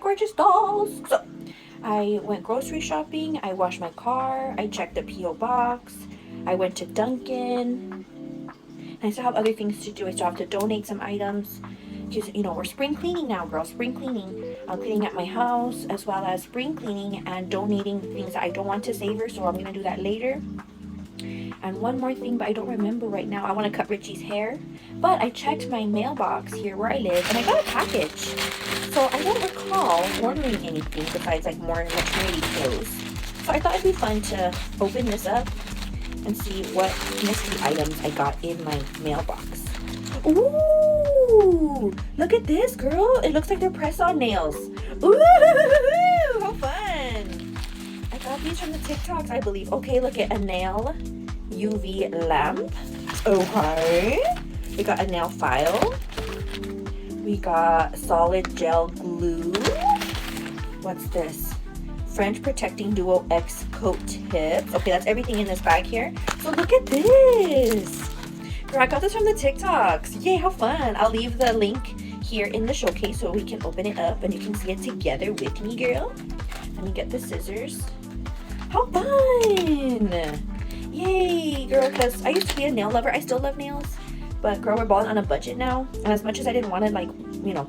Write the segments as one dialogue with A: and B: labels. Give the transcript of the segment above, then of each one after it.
A: gorgeous dolls. So I went grocery shopping, I washed my car, I checked the P.O. box, I went to Dunkin'. And I still have other things to do. I still have to donate some items because, you know, we're spring cleaning now, girl. Spring cleaning. I'm cleaning at my house as well as spring cleaning and donating things that I don't want to savor. So I'm going to do that later. And one more thing, but I don't remember right now. I want to cut Richie's hair. But I checked my mailbox here where I live and I got a package. So I don't recall ordering anything besides like more maternity clothes. So I thought it'd be fun to open this up and see what mystery items I got in my mailbox. Ooh! Look at this, girl. It looks like they're press-on nails. Ooh! How fun! I got these from the TikToks, I believe. Okay, look at a nail UV lamp. Okay. We got a nail file. We got solid gel glue. What's this? French Protecting Duo X Coat Tips. Okay, that's everything in this bag here. So look at this. Girl, I got this from the TikToks. Yay, how fun. I'll leave the link here in the showcase so we can open it up and you can see it together with me, girl. Let me get the scissors. How fun. Yay, girl, because I used to be a nail lover. I still love nails. But girl, we're balling on a budget now. And as much as I didn't want to, like, you know,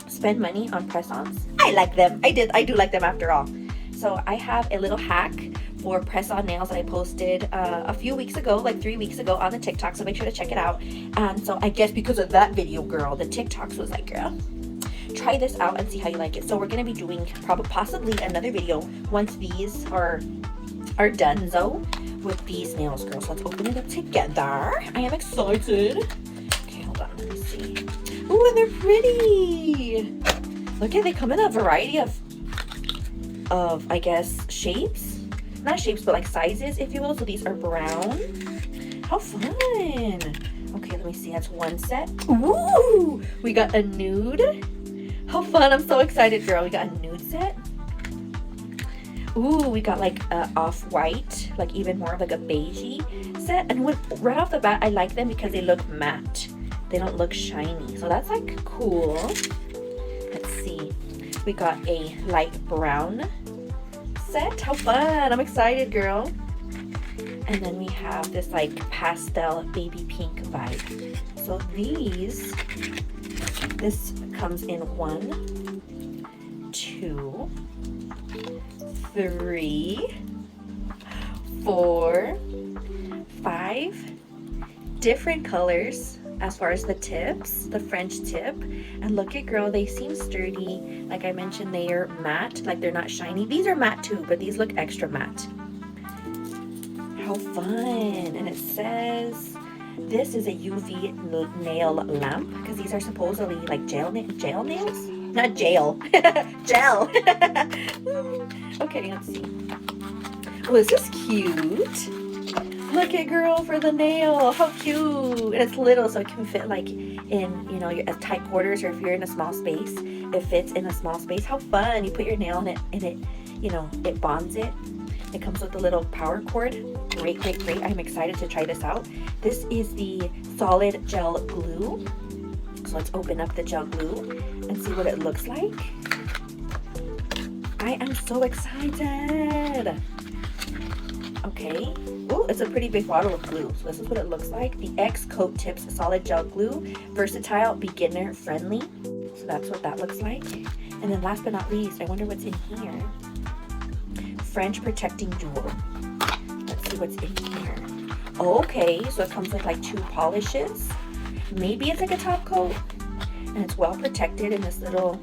A: spend money on press-ons, I like them. I do like them after all. So I have a little hack for press-on nails that I posted a few weeks ago, like 3 weeks ago on the TikTok. So make sure to check it out. And so I guess because of that video, girl, the TikToks was like, girl, try this out and see how you like it. So we're going to be doing possibly another video once these are done, so with these nails, girl. So let's open it up together. I am excited. Okay, hold on. Let me see. Ooh, and they're pretty. Look at, they come in a variety of I guess shapes, not shapes but like sizes, if you will. So these are brown. How fun. Okay, let me see. That's one set. Ooh, we got a nude. How fun. I'm so excited, girl. We got a nude set. Ooh, we got like a off-white, like even more of like a beigey set. And right off the bat, I like them because they look matte. They don't look shiny. So that's like cool. Let's see. We got a light brown set. How fun. I'm excited, girl. And then we have this like pastel baby pink vibe. So this comes in 1, 2, 3, 4, 5 different colors as far as the tips, the French tip. And look at, girl, they seem sturdy. Like I mentioned, they are matte, like they're not shiny. These are matte too, but these look extra matte. How fun. And it says this is a UV nail lamp because these are supposedly like gel nails, not jail. Gel. Okay, let's see. Oh, this is cute. Look at, girl, for the nail. How cute. And it's little, so it can fit like in, you know, your tight quarters, or if you're in a small space, it fits in a small space. How fun. You put your nail in it and it, you know, it bonds it. It comes with a little power cord. Great, great, great. I'm excited to try this out. This is the solid gel glue. So let's open up the gel glue and see what it looks like. I am so excited. Okay. Oh, it's a pretty big bottle of glue. So this is what it looks like. The X Coat Tips Solid Gel Glue. Versatile, beginner friendly. So that's what that looks like. And then last but not least, I wonder what's in here. French Protecting Duo. Let's see what's in here. Okay, so it comes with like 2 polishes. Maybe it's like a top coat. And it's well protected in this little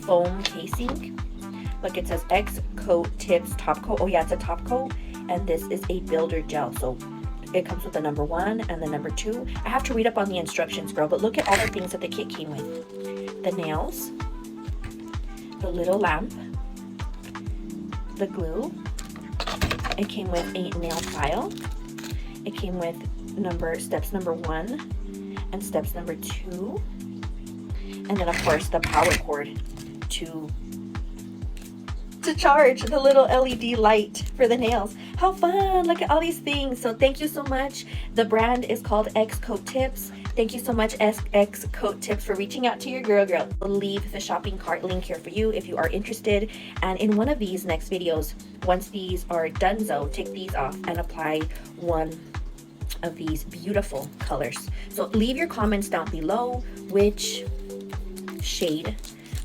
A: foam casing. Look, it says X Coat Tips Top Coat. Oh yeah, it's a top coat. And this is a builder gel. So it comes with the number 1 and the number 2. I have to read up on the instructions, girl, but look at all the things that the kit came with. The nails, the little lamp, the glue. It came with a nail file. It came with steps number 1 and steps number 2. And then of course the power cord to charge the little LED light for the nails. How fun. Look at all these things. So thank you so much. The brand is called X Coat Tips. Thank you so much, SX Coat Tips, for reaching out to your girl. I'll leave the shopping cart link here for you if you are interested. And in one of these next videos, once these are done, so take these off and apply one of these beautiful colors. So leave your comments down below which shade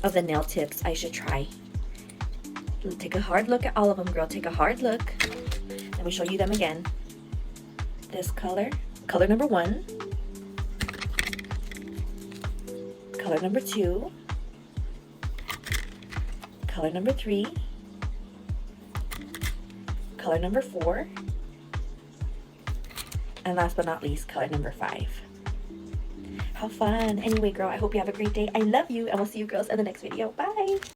A: of the nail tips I should try. Take a hard look at all of them, girl. Take a hard look. Let me show you them again. This color number 1, color number 2, color number 3, color number 4, and last but not least, color number 5. How fun. Anyway, girl, I hope you have a great day. I love you, and we'll see you girls in the next video. Bye.